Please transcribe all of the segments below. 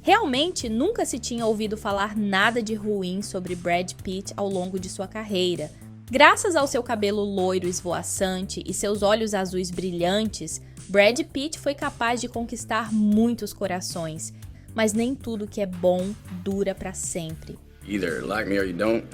Realmente nunca se tinha ouvido falar nada de ruim sobre Brad Pitt ao longo de sua carreira. Graças ao seu cabelo loiro esvoaçante e seus olhos azuis brilhantes, Brad Pitt foi capaz de conquistar muitos corações. Mas nem tudo que é bom dura para sempre. Either like me or you don't.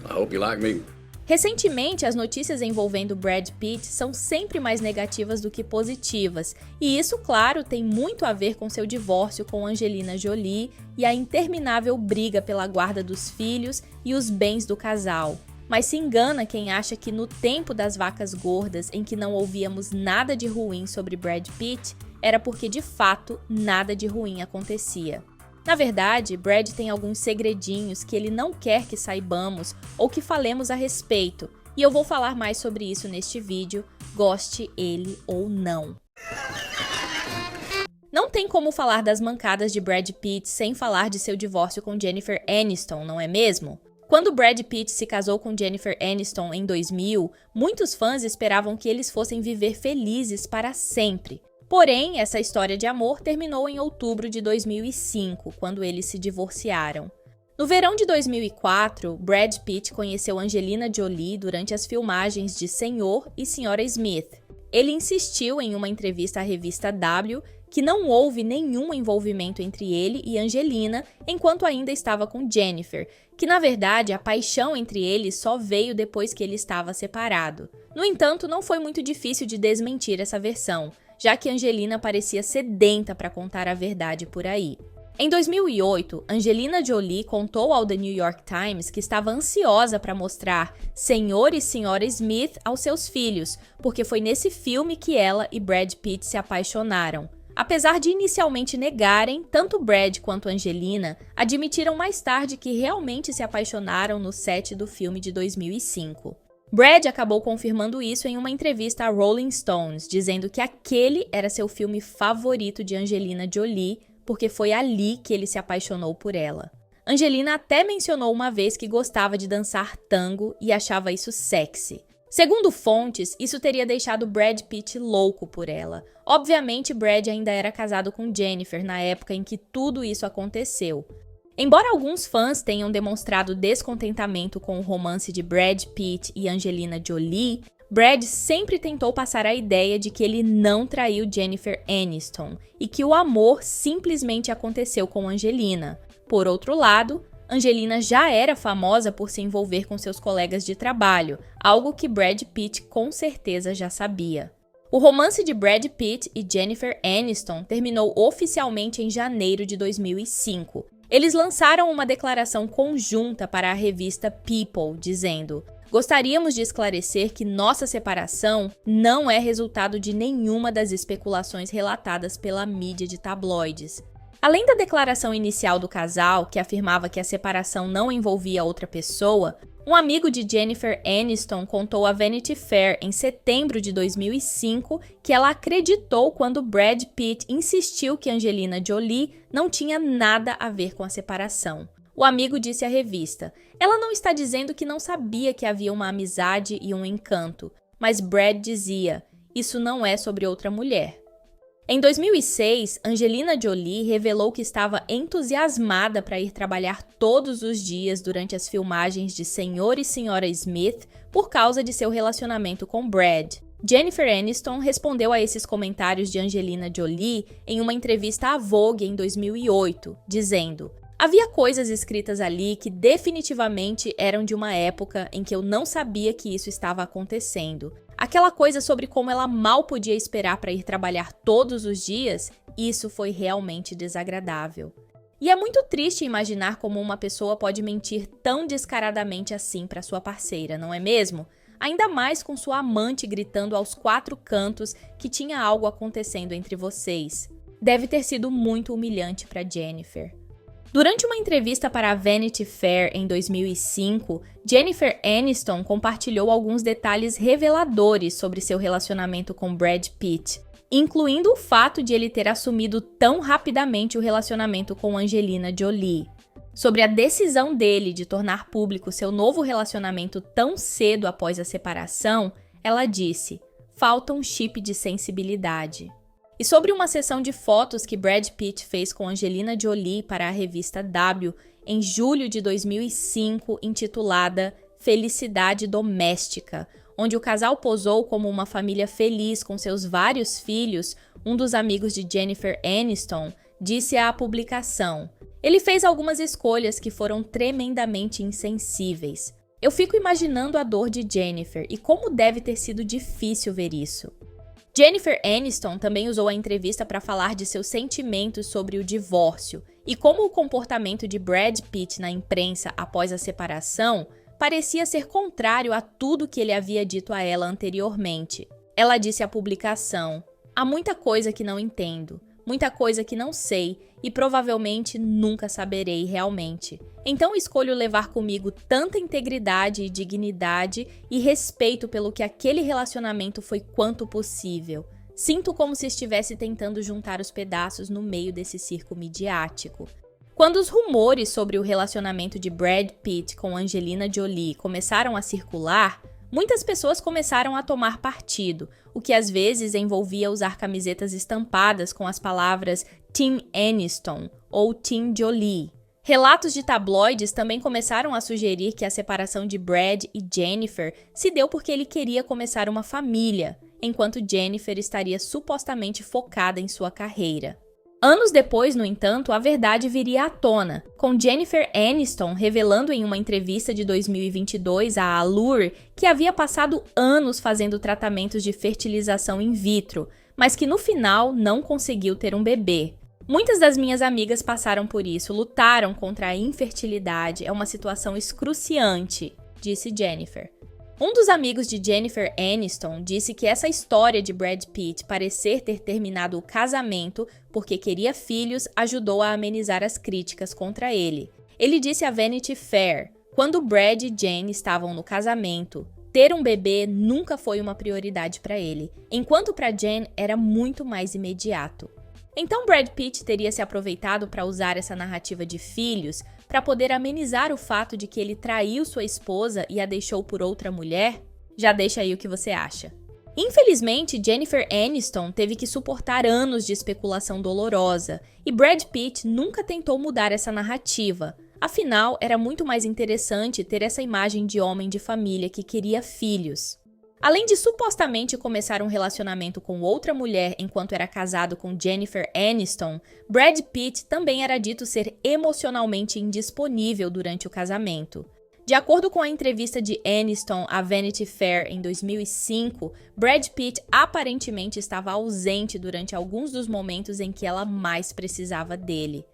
I hope you like me. Recentemente, as notícias envolvendo Brad Pitt são sempre mais negativas do que positivas, e isso, claro, tem muito a ver com seu divórcio com Angelina Jolie e a interminável briga pela guarda dos filhos e os bens do casal. Mas se engana quem acha que no tempo das vacas gordas, em que não ouvíamos nada de ruim sobre Brad Pitt, era porque de fato nada de ruim acontecia. Na verdade, Brad tem alguns segredinhos que ele não quer que saibamos ou que falemos a respeito, e eu vou falar mais sobre isso neste vídeo, goste ele ou não. Não tem como falar das mancadas de Brad Pitt sem falar de seu divórcio com Jennifer Aniston, não é mesmo? Quando Brad Pitt se casou com Jennifer Aniston em 2000, muitos fãs esperavam que eles fossem viver felizes para sempre. Porém, essa história de amor terminou em outubro de 2005, quando eles se divorciaram. No verão de 2004, Brad Pitt conheceu Angelina Jolie durante as filmagens de Senhor e Senhora Smith. Ele insistiu em uma entrevista à revista W que não houve nenhum envolvimento entre ele e Angelina enquanto ainda estava com Jennifer, que na verdade a paixão entre eles só veio depois que ele estava separado. No entanto, não foi muito difícil de desmentir essa versão, já que Angelina parecia sedenta para contar a verdade por aí. Em 2008, Angelina Jolie contou ao The New York Times que estava ansiosa para mostrar Senhor e Senhora Smith aos seus filhos, porque foi nesse filme que ela e Brad Pitt se apaixonaram. Apesar de inicialmente negarem, tanto Brad quanto Angelina admitiram mais tarde que realmente se apaixonaram no set do filme de 2005. Brad acabou confirmando isso em uma entrevista a Rolling Stones, dizendo que aquele era seu filme favorito de Angelina Jolie, porque foi ali que ele se apaixonou por ela. Angelina até mencionou uma vez que gostava de dançar tango e achava isso sexy. Segundo fontes, isso teria deixado Brad Pitt louco por ela. Obviamente, Brad ainda era casado com Jennifer na época em que tudo isso aconteceu. Embora alguns fãs tenham demonstrado descontentamento com o romance de Brad Pitt e Angelina Jolie, Brad sempre tentou passar a ideia de que ele não traiu Jennifer Aniston e que o amor simplesmente aconteceu com Angelina. Por outro lado, Angelina já era famosa por se envolver com seus colegas de trabalho, algo que Brad Pitt com certeza já sabia. O romance de Brad Pitt e Jennifer Aniston terminou oficialmente em janeiro de 2005. Eles lançaram uma declaração conjunta para a revista People, dizendo: "Gostaríamos de esclarecer que nossa separação não é resultado de nenhuma das especulações relatadas pela mídia de tabloides." Além da declaração inicial do casal, que afirmava que a separação não envolvia outra pessoa, um amigo de Jennifer Aniston contou à Vanity Fair em setembro de 2005 que ela acreditou quando Brad Pitt insistiu que Angelina Jolie não tinha nada a ver com a separação. O amigo disse à revista: "Ela não está dizendo que não sabia que havia uma amizade e um encanto, mas Brad dizia, isso não é sobre outra mulher." Em 2006, Angelina Jolie revelou que estava entusiasmada para ir trabalhar todos os dias durante as filmagens de Senhor e Senhora Smith por causa de seu relacionamento com Brad. Jennifer Aniston respondeu a esses comentários de Angelina Jolie em uma entrevista à Vogue em 2008, dizendo: "Havia coisas escritas ali que definitivamente eram de uma época em que eu não sabia que isso estava acontecendo. Aquela coisa sobre como ela mal podia esperar para ir trabalhar todos os dias, isso foi realmente desagradável." E é muito triste imaginar como uma pessoa pode mentir tão descaradamente assim para sua parceira, não é mesmo? Ainda mais com sua amante gritando aos 4 cantos que tinha algo acontecendo entre vocês. Deve ter sido muito humilhante para Jennifer. Durante uma entrevista para a Vanity Fair em 2005, Jennifer Aniston compartilhou alguns detalhes reveladores sobre seu relacionamento com Brad Pitt, incluindo o fato de ele ter assumido tão rapidamente o relacionamento com Angelina Jolie. Sobre a decisão dele de tornar público seu novo relacionamento tão cedo após a separação, ela disse: "Falta um chip de sensibilidade." E sobre uma sessão de fotos que Brad Pitt fez com Angelina Jolie para a revista W em julho de 2005, intitulada Felicidade Doméstica, onde o casal posou como uma família feliz com seus vários filhos, um dos amigos de Jennifer Aniston disse à publicação: "Ele fez algumas escolhas que foram tremendamente insensíveis. Eu fico imaginando a dor de Jennifer e como deve ter sido difícil ver isso." Jennifer Aniston também usou a entrevista para falar de seus sentimentos sobre o divórcio e como o comportamento de Brad Pitt na imprensa após a separação parecia ser contrário a tudo que ele havia dito a ela anteriormente. Ela disse à publicação: "Há muita coisa que não entendo, muita coisa que não sei e provavelmente nunca saberei realmente. Então escolho levar comigo tanta integridade e dignidade e respeito pelo que aquele relacionamento foi quanto possível. Sinto como se estivesse tentando juntar os pedaços no meio desse circo midiático." Quando os rumores sobre o relacionamento de Brad Pitt com Angelina Jolie começaram a circular, muitas pessoas começaram a tomar partido, o que às vezes envolvia usar camisetas estampadas com as palavras Team Aniston ou Team Jolie. Relatos de tabloides também começaram a sugerir que a separação de Brad e Jennifer se deu porque ele queria começar uma família, enquanto Jennifer estaria supostamente focada em sua carreira. Anos depois, no entanto, a verdade viria à tona, com Jennifer Aniston revelando em uma entrevista de 2022 à Allure que havia passado anos fazendo tratamentos de fertilização in vitro, mas que no final não conseguiu ter um bebê. "Muitas das minhas amigas passaram por isso, lutaram contra a infertilidade, é uma situação excruciante", disse Jennifer. Um dos amigos de Jennifer Aniston disse que essa história de Brad Pitt parecer ter terminado o casamento porque queria filhos ajudou a amenizar as críticas contra ele. Ele disse à Vanity Fair: "Quando Brad e Jen estavam no casamento, ter um bebê nunca foi uma prioridade para ele, enquanto para Jen era muito mais imediato." Então Brad Pitt teria se aproveitado para usar essa narrativa de filhos para poder amenizar o fato de que ele traiu sua esposa e a deixou por outra mulher? Já deixa aí o que você acha. Infelizmente, Jennifer Aniston teve que suportar anos de especulação dolorosa, e Brad Pitt nunca tentou mudar essa narrativa. Afinal, era muito mais interessante ter essa imagem de homem de família que queria filhos. Além de supostamente começar um relacionamento com outra mulher enquanto era casado com Jennifer Aniston, Brad Pitt também era dito ser emocionalmente indisponível durante o casamento. De acordo com a entrevista de Aniston à Vanity Fair em 2005, Brad Pitt aparentemente estava ausente durante alguns dos momentos em que ela mais precisava dele.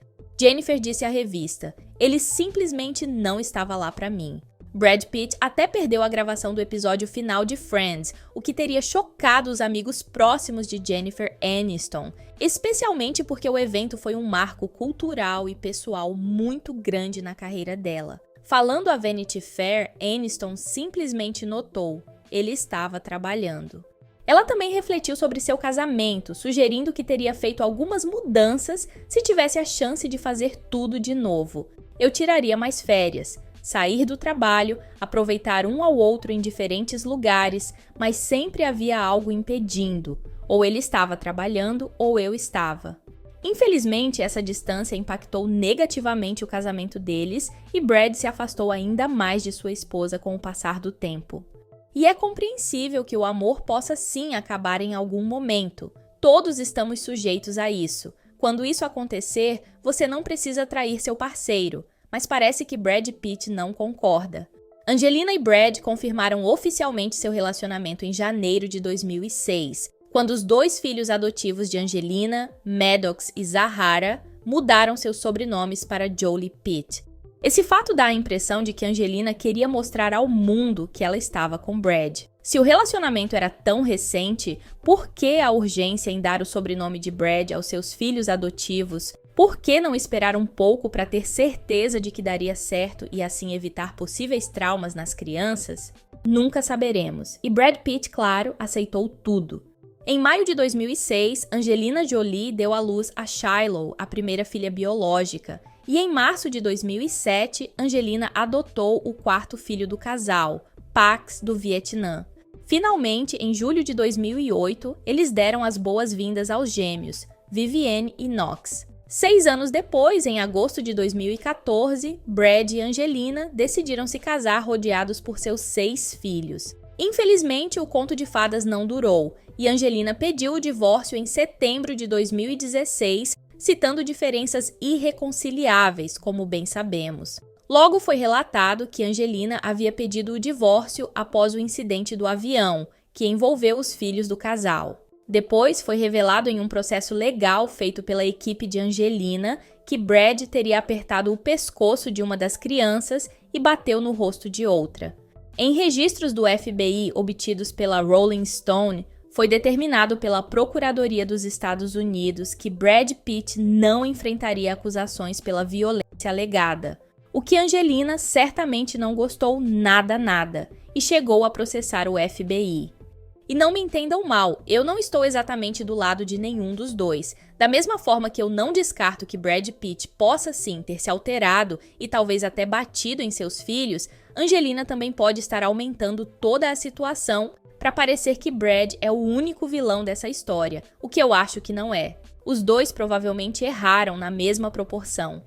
Jennifer disse à revista: "Ele simplesmente não estava lá para mim." Brad Pitt até perdeu a gravação do episódio final de Friends, o que teria chocado os amigos próximos de Jennifer Aniston, especialmente porque o evento foi um marco cultural e pessoal muito grande na carreira dela. Falando à Vanity Fair, Aniston simplesmente notou: ele estava trabalhando. Ela também refletiu sobre seu casamento, sugerindo que teria feito algumas mudanças se tivesse a chance de fazer tudo de novo. "Eu tiraria mais férias, sair do trabalho, aproveitar um ao outro em diferentes lugares, mas sempre havia algo impedindo. Ou ele estava trabalhando ou eu estava." Infelizmente, essa distância impactou negativamente o casamento deles e Brad se afastou ainda mais de sua esposa com o passar do tempo. E é compreensível que o amor possa sim acabar em algum momento. Todos estamos sujeitos a isso. Quando isso acontecer, você não precisa trair seu parceiro. Mas parece que Brad Pitt não concorda. Angelina e Brad confirmaram oficialmente seu relacionamento em janeiro de 2006, quando os dois filhos adotivos de Angelina, Maddox e Zahara, mudaram seus sobrenomes para Jolie Pitt. Esse fato dá a impressão de que Angelina queria mostrar ao mundo que ela estava com Brad. Se o relacionamento era tão recente, por que a urgência em dar o sobrenome de Brad aos seus filhos adotivos? Por que não esperar um pouco para ter certeza de que daria certo e assim evitar possíveis traumas nas crianças? Nunca saberemos. E Brad Pitt, claro, aceitou tudo. Em maio de 2006, Angelina Jolie deu à luz a Shiloh, a primeira filha biológica. E em março de 2007, Angelina adotou o quarto filho do casal, Pax, do Vietnã. Finalmente, em julho de 2008, eles deram as boas-vindas aos gêmeos, Vivienne e Knox. 6 anos depois, em agosto de 2014, Brad e Angelina decidiram se casar rodeados por seus 6 filhos. Infelizmente, o conto de fadas não durou, e Angelina pediu o divórcio em setembro de 2016, citando diferenças irreconciliáveis, como bem sabemos. Logo foi relatado que Angelina havia pedido o divórcio após o incidente do avião, que envolveu os filhos do casal. Depois foi revelado em um processo legal feito pela equipe de Angelina que Brad teria apertado o pescoço de uma das crianças e bateu no rosto de outra. Em registros do FBI obtidos pela Rolling Stone, foi determinado pela Procuradoria dos Estados Unidos que Brad Pitt não enfrentaria acusações pela violência alegada, o que Angelina certamente não gostou nada e chegou a processar o FBI. E não me entendam mal, eu não estou exatamente do lado de nenhum dos dois. Da mesma forma que eu não descarto que Brad Pitt possa sim ter se alterado e talvez até batido em seus filhos, Angelina também pode estar aumentando toda a situação para parecer que Brad é o único vilão dessa história, o que eu acho que não é. Os dois provavelmente erraram na mesma proporção.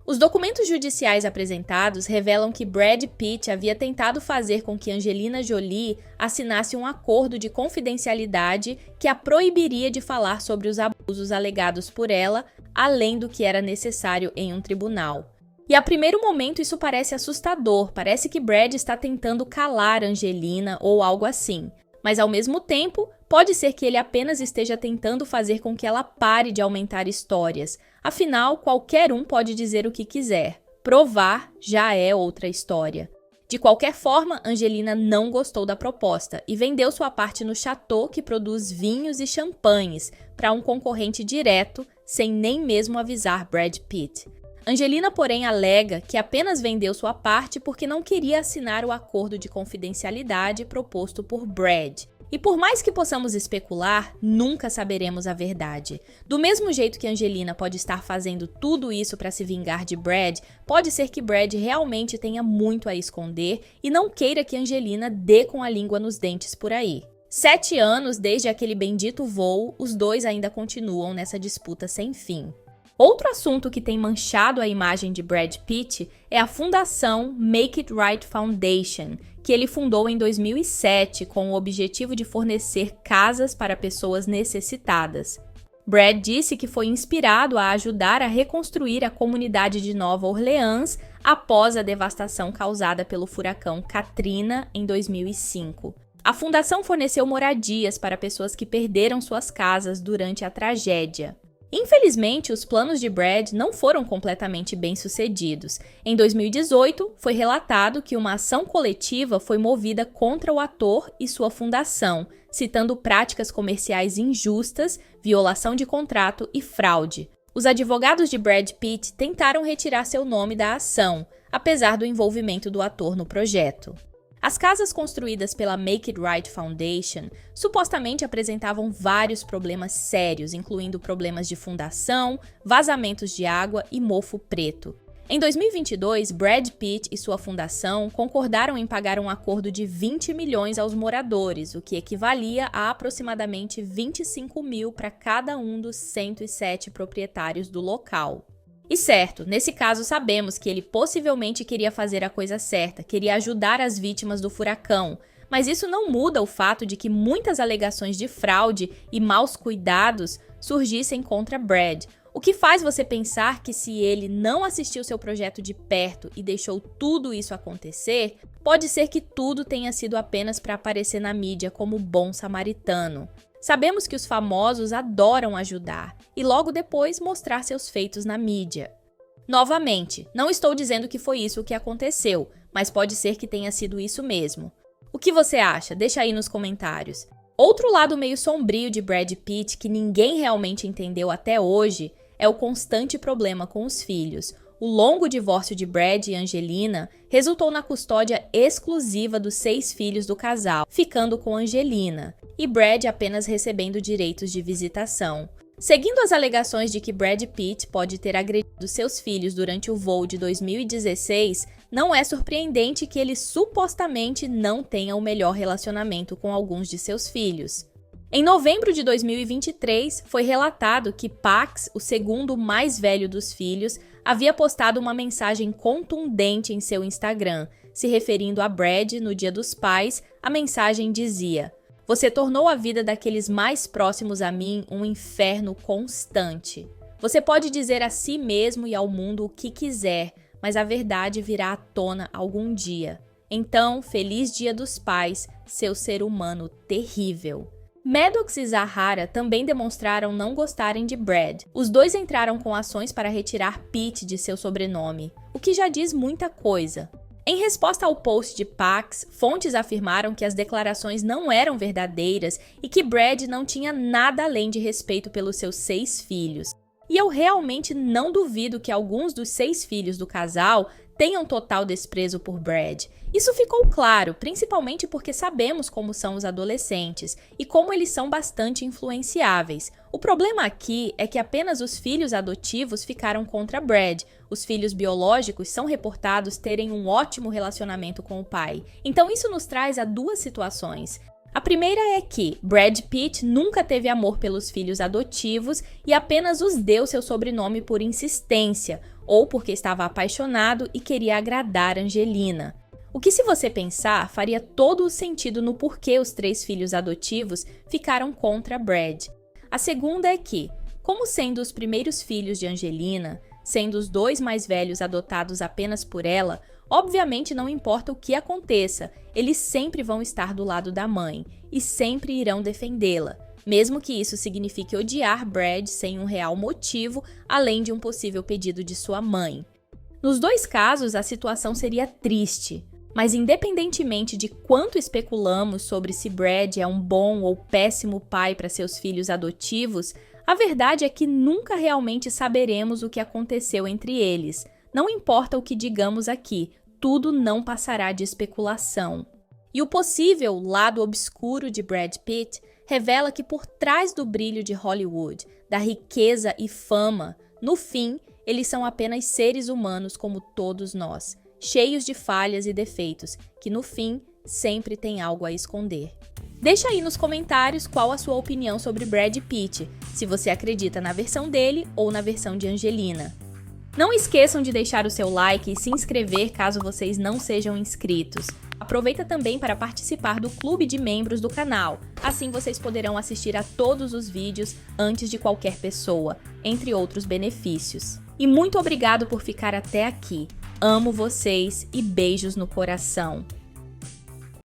Os documentos judiciais apresentados revelam que Brad Pitt havia tentado fazer com que Angelina Jolie assinasse um acordo de confidencialidade que a proibiria de falar sobre os abusos alegados por ela, além do que era necessário em um tribunal. E a primeiro momento isso parece assustador, parece que Brad está tentando calar Angelina ou algo assim. Mas ao mesmo tempo, pode ser que ele apenas esteja tentando fazer com que ela pare de aumentar histórias. Afinal, qualquer um pode dizer o que quiser. Provar já é outra história. De qualquer forma, Angelina não gostou da proposta e vendeu sua parte no chateau que produz vinhos e champanhes para um concorrente direto, sem nem mesmo avisar Brad Pitt. Angelina, porém, alega que apenas vendeu sua parte porque não queria assinar o acordo de confidencialidade proposto por Brad. E por mais que possamos especular, nunca saberemos a verdade. Do mesmo jeito que Angelina pode estar fazendo tudo isso para se vingar de Brad, pode ser que Brad realmente tenha muito a esconder e não queira que Angelina dê com a língua nos dentes por aí. 7 anos desde aquele bendito voo, os dois ainda continuam nessa disputa sem fim. Outro assunto que tem manchado a imagem de Brad Pitt é a fundação Make It Right Foundation, que ele fundou em 2007 com o objetivo de fornecer casas para pessoas necessitadas. Brad disse que foi inspirado a ajudar a reconstruir a comunidade de Nova Orleans após a devastação causada pelo furacão Katrina em 2005. A fundação forneceu moradias para pessoas que perderam suas casas durante a tragédia. Infelizmente, os planos de Brad não foram completamente bem-sucedidos. Em 2018, foi relatado que uma ação coletiva foi movida contra o ator e sua fundação, citando práticas comerciais injustas, violação de contrato e fraude. Os advogados de Brad Pitt tentaram retirar seu nome da ação, apesar do envolvimento do ator no projeto. As casas construídas pela Make It Right Foundation supostamente apresentavam vários problemas sérios, incluindo problemas de fundação, vazamentos de água e mofo preto. Em 2022, Brad Pitt e sua fundação concordaram em pagar um acordo de 20 milhões aos moradores, o que equivalia a aproximadamente 25 mil para cada um dos 107 proprietários do local. E certo, nesse caso sabemos que ele possivelmente queria fazer a coisa certa, queria ajudar as vítimas do furacão, mas isso não muda o fato de que muitas alegações de fraude e maus cuidados surgissem contra Brad, o que faz você pensar que se ele não assistiu seu projeto de perto e deixou tudo isso acontecer, pode ser que tudo tenha sido apenas para aparecer na mídia como bom samaritano. Sabemos que os famosos adoram ajudar e logo depois mostrar seus feitos na mídia. Novamente, não estou dizendo que foi isso o que aconteceu, mas pode ser que tenha sido isso mesmo. O que você acha? Deixa aí nos comentários. Outro lado meio sombrio de Brad Pitt que ninguém realmente entendeu até hoje é o constante problema com os filhos. O longo divórcio de Brad e Angelina resultou na custódia exclusiva dos 6 filhos do casal, ficando com Angelina, e Brad apenas recebendo direitos de visitação. Seguindo as alegações de que Brad Pitt pode ter agredido seus filhos durante o voo de 2016, não é surpreendente que ele supostamente não tenha o melhor relacionamento com alguns de seus filhos. Em novembro de 2023, foi relatado que Pax, o segundo mais velho dos filhos, havia postado uma mensagem contundente em seu Instagram. Se referindo a Brad no Dia dos Pais, a mensagem dizia: "Você tornou a vida daqueles mais próximos a mim um inferno constante. Você pode dizer a si mesmo e ao mundo o que quiser, mas a verdade virá à tona algum dia. Então, feliz Dia dos Pais, seu ser humano terrível." Maddox e Zahara também demonstraram não gostarem de Brad. Os dois entraram com ações para retirar Pitt de seu sobrenome, o que já diz muita coisa. Em resposta ao post de Pax, fontes afirmaram que as declarações não eram verdadeiras e que Brad não tinha nada além de respeito pelos seus 6 filhos. E eu realmente não duvido que alguns dos 6 filhos do casal tenham total desprezo por Brad. Isso ficou claro, principalmente porque sabemos como são os adolescentes e como eles são bastante influenciáveis. O problema aqui é que apenas os filhos adotivos ficaram contra Brad. Os filhos biológicos são reportados terem um ótimo relacionamento com o pai. Então isso nos traz a duas situações. A primeira é que Brad Pitt nunca teve amor pelos filhos adotivos e apenas os deu seu sobrenome por insistência, ou porque estava apaixonado e queria agradar Angelina. O que, se você pensar, faria todo o sentido no porquê os 3 filhos adotivos ficaram contra Brad. A segunda é que, como sendo os primeiros filhos de Angelina, sendo os 2 mais velhos adotados apenas por ela, obviamente não importa o que aconteça, eles sempre vão estar do lado da mãe e sempre irão defendê-la, mesmo que isso signifique odiar Brad sem um real motivo, além de um possível pedido de sua mãe. Nos 2 casos, a situação seria triste, mas independentemente de quanto especulamos sobre se Brad é um bom ou péssimo pai para seus filhos adotivos, a verdade é que nunca realmente saberemos o que aconteceu entre eles. Não importa o que digamos aqui, tudo não passará de especulação. E o possível lado obscuro de Brad Pitt revela que por trás do brilho de Hollywood, da riqueza e fama, no fim, eles são apenas seres humanos como todos nós, cheios de falhas e defeitos, que no fim sempre têm algo a esconder. Deixa aí nos comentários qual a sua opinião sobre Brad Pitt, se você acredita na versão dele ou na versão de Angelina. Não esqueçam de deixar o seu like e se inscrever caso vocês não sejam inscritos. Aproveita também para participar do clube de membros do canal, assim vocês poderão assistir a todos os vídeos antes de qualquer pessoa, entre outros benefícios. E muito obrigado por ficar até aqui. Amo vocês e beijos no coração.